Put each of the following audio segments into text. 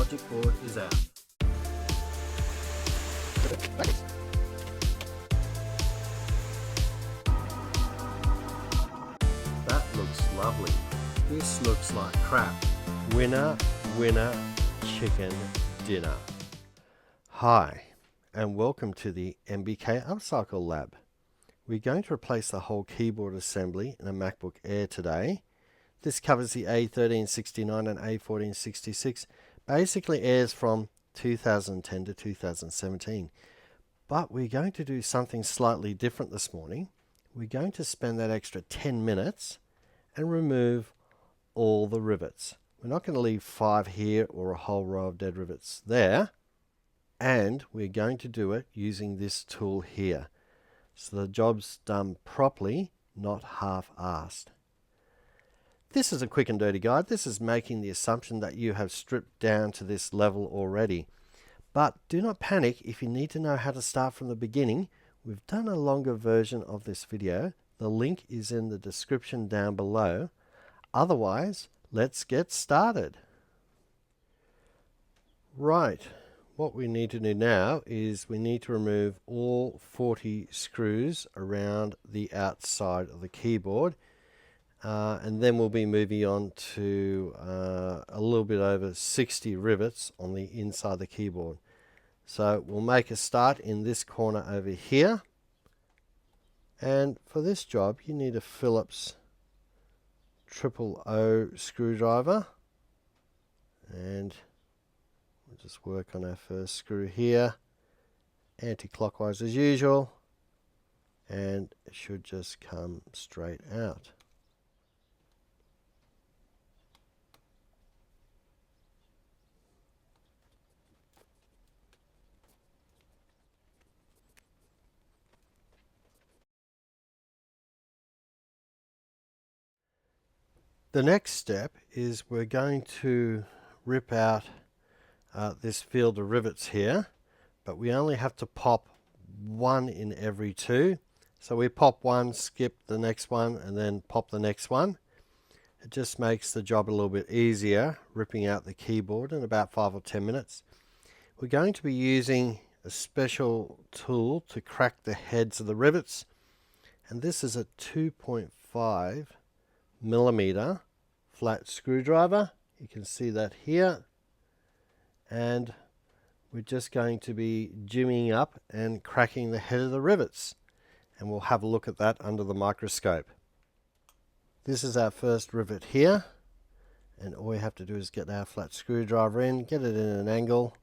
logic board is out. That looks lovely. This looks like crap. Winner, winner, chicken dinner. Hi, and welcome to the MBK Upcycle Lab. We're going to replace the whole keyboard assembly in a MacBook Air today. This covers the A1369 and A1466, basically Airs from 2010 to 2017. But we're going to do something slightly different this morning. We're going to spend that extra 10 minutes and remove all the rivets. We're not going to leave 5 here or a whole row of dead rivets there. And we're going to do it using this tool here. So the job's done properly, not half-assed. This is a quick and dirty guide. This is making the assumption that you have stripped down to this level already. But do not panic if you need to know how to start from the beginning. We've done a longer version of this video. The link is in the description down below. Otherwise, let's get started. Right. What we need to do now is we need to remove all 40 screws around the outside of the keyboard, and then we'll be moving on to a little bit over 60 rivets on the inside of the keyboard. So we'll make a start in this corner over here, and for this job you need a Phillips 000 screwdriver, and we'll just work on our first screw here, anti-clockwise as usual, and it should just come straight out. The next step is we're going to rip out this field of rivets here, but we only have to pop one in every two. So we pop one, skip the next one, and then pop the next one. It just makes the job a little bit easier, ripping out the keyboard in about 5 or 10 minutes. We're going to be using a special tool to crack the heads of the rivets, and this is a 2.5 millimeter flat screwdriver. You can see that here, and we're just going to be jimmying up and cracking the head of the rivets, and we'll have a look at that under the microscope. This is our first rivet here, and all we have to do is get our flat screwdriver in, get it in an angle,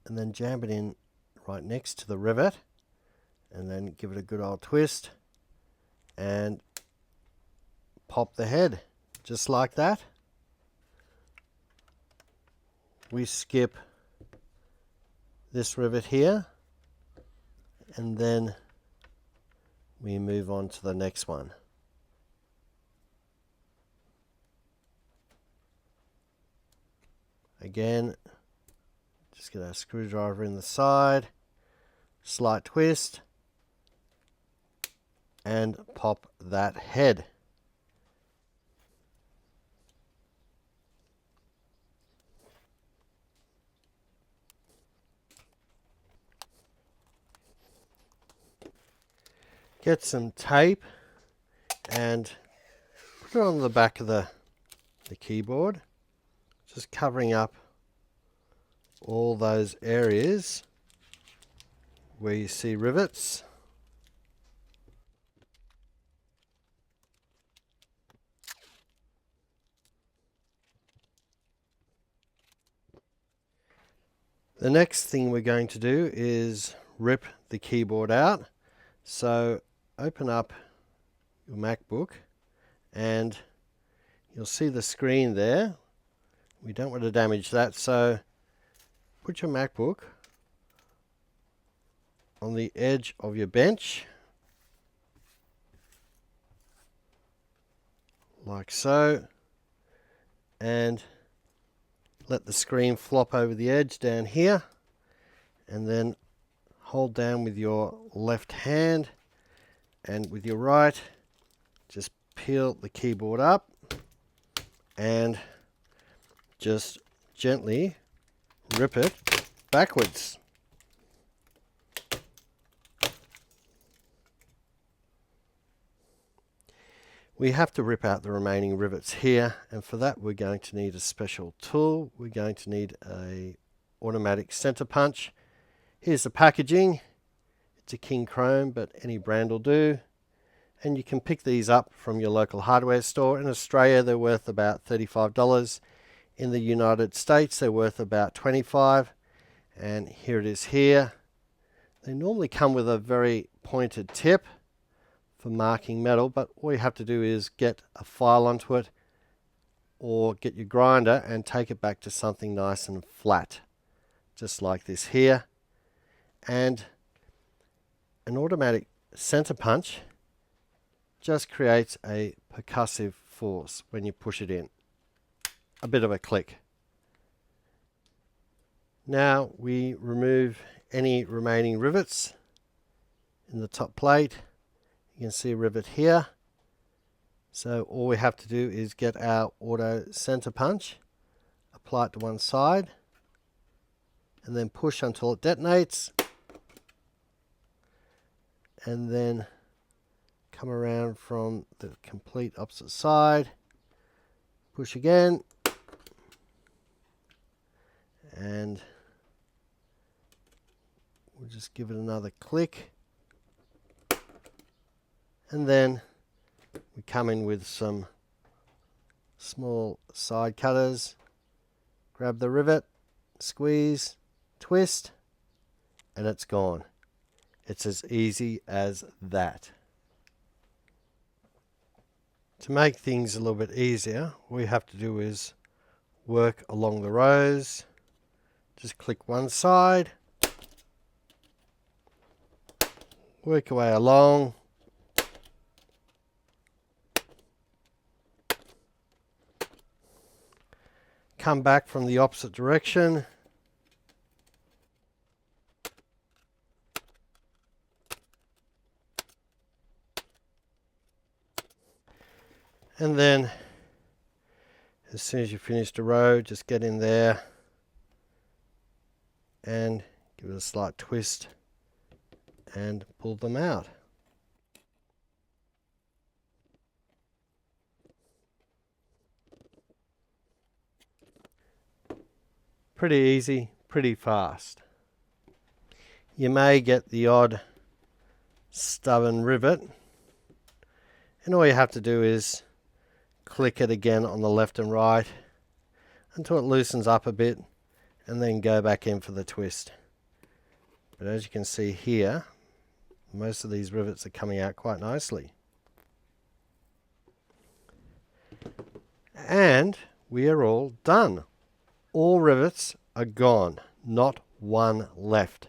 and then jam it in right next to the rivet, and then give it a good old twist and pop the head just like that. We skip this rivet here, and then we move on to the next one. Again, just get our screwdriver in the side, slight twist, and pop that head. Get some tape and put it on the back of the keyboard, just covering up all those areas where you see rivets. The next thing we're going to do is rip the keyboard out. So open up your MacBook and you'll see the screen there. We don't want to damage that, so put your MacBook on the edge of your bench, like so, and let the screen flop over the edge down here, and then hold down with your left hand, and with your right just peel the keyboard up and just gently rip it backwards. We have to rip out the remaining rivets here, and for that we're going to need a special tool. We're going to need a automatic center punch. Here's the packaging. It's a King Chrome, but any brand will do. And you can pick these up from your local hardware store. In Australia they're worth about $35. In the United States they're worth about $25. And here it is here. They normally come with a very pointed tip for marking metal, but all you have to do is get a file onto it or get your grinder and take it back to something nice and flat, just like this here. And an automatic center punch just creates a percussive force when you push it in. A bit of a click. Now we remove any remaining rivets in the top plate. You can see a rivet here. So all we have to do is get our auto center punch, apply it to one side, and then push until it detonates, and then come around from the complete opposite side, push again, and we'll just give it another click. And then we come in with some small side cutters, grab the rivet, squeeze, twist, and it's gone. It's as easy as that. To make things a little bit easier, all we have to do is work along the rows. Just click one side, work your way along, come back from the opposite direction, and then as soon as you finish the row, just get in there and give it a slight twist and pull them out. Pretty easy, pretty fast. You may get the odd stubborn rivet, and all you have to do is click it again on the left and right until it loosens up a bit, and then go back in for the twist. But as you can see here, most of these rivets are coming out quite nicely. And we are all done. All rivets are gone, not one left.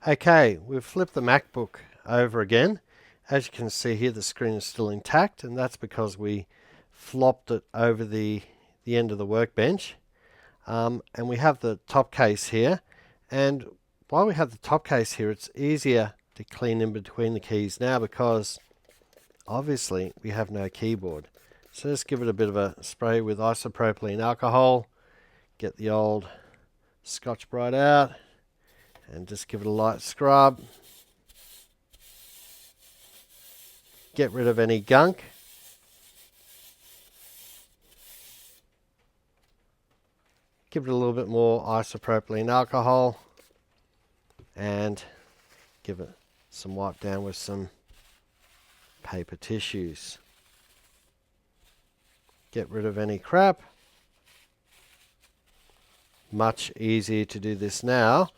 Okay, we've flipped the MacBook over again. As you can see here, the screen is still intact, and that's because we flopped it over the end of the workbench. And we have the top case here, and while we have the top case here, it's easier to clean in between the keys now because obviously we have no keyboard. So let's give it a bit of a spray with isopropyl alcohol, get the old Scotch Brite out, and just give it a light scrub. Get rid of any gunk. Give it a little bit more isopropyl alcohol, and give it some wipe down with some paper tissues. Get rid of any crap. Much easier to do this now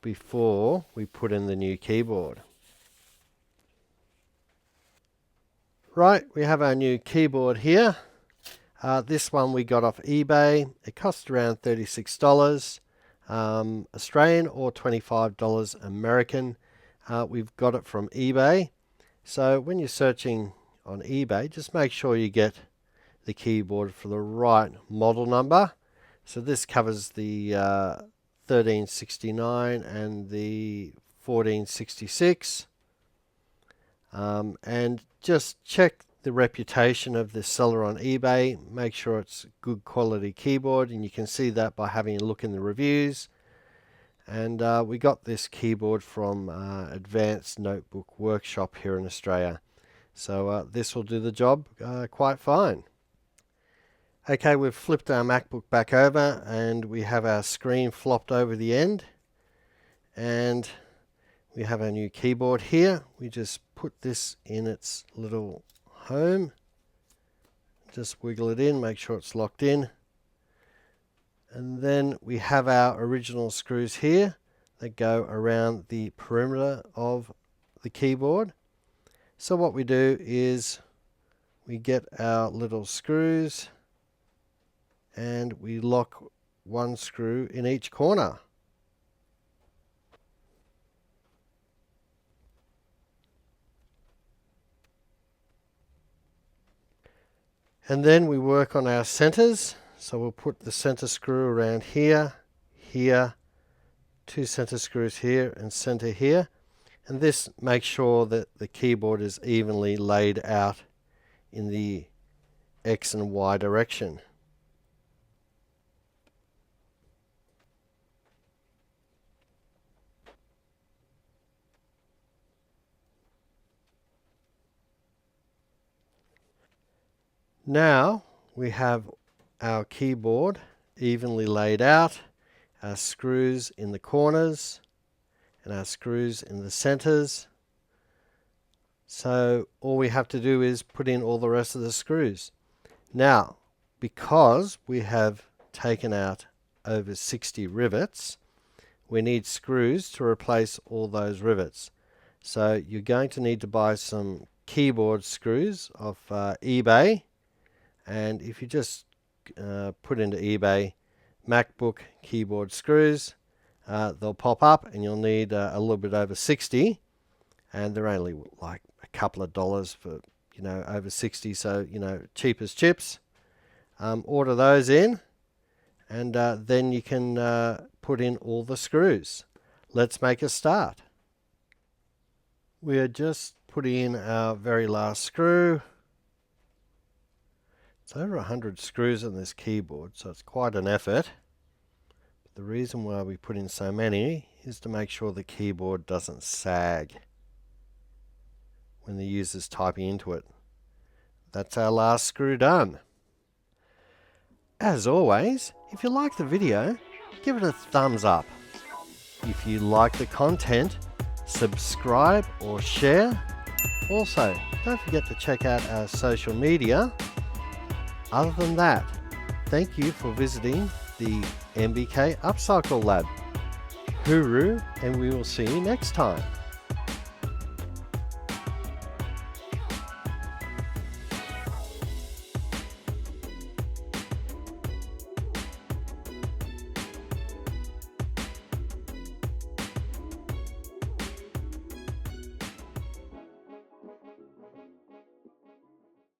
before we put in the new keyboard. Right, we have our new keyboard here. This one we got off eBay. It cost around $36 Australian or $25 American. We've got it from eBay. So when you're searching on eBay, just make sure you get the keyboard for the right model number. So this covers the 1369 and the 1466. And just check the reputation of the seller on eBay, make sure it's good quality keyboard, and you can see that by having a look in the reviews. And we got this keyboard from Advanced Notebook Workshop here in Australia. So this will do the job quite fine. Okay, we've flipped our MacBook back over and we have our screen flopped over the end. And we have our new keyboard here. We just put this in its little home. Just wiggle it in, make sure it's locked in. And then we have our original screws here that go around the perimeter of the keyboard. So what we do is we get our little screws and we lock one screw in each corner. And then we work on our centers. So we'll put the center screw around here, here, 2 center screws here and center here. And this makes sure that the keyboard is evenly laid out in the X and Y direction. Now we have our keyboard evenly laid out, our screws in the corners and our screws in the centers. So all we have to do is put in all the rest of the screws. Now, because we have taken out over 60 rivets, we need screws to replace all those rivets. So you're going to need to buy some keyboard screws off eBay. And if you just put into eBay MacBook keyboard screws, they'll pop up and you'll need a little bit over 60, and they're only like a couple of dollars for, you know, over 60, so, you know, cheap as chips. Order those in and then you can put in all the screws. Let's make a start. We are just putting in our very last screw. It's over 100 screws on this keyboard, so it's quite an effort. The reason why we put in so many is to make sure the keyboard doesn't sag when the user's typing into it. That's our last screw done. As always, if you like the video, give it a thumbs up. If you like the content, subscribe or share. Also, don't forget to check out our social media. Other than that, thank you for visiting the MBK Upcycle Lab. Hooroo, and we will see you next time.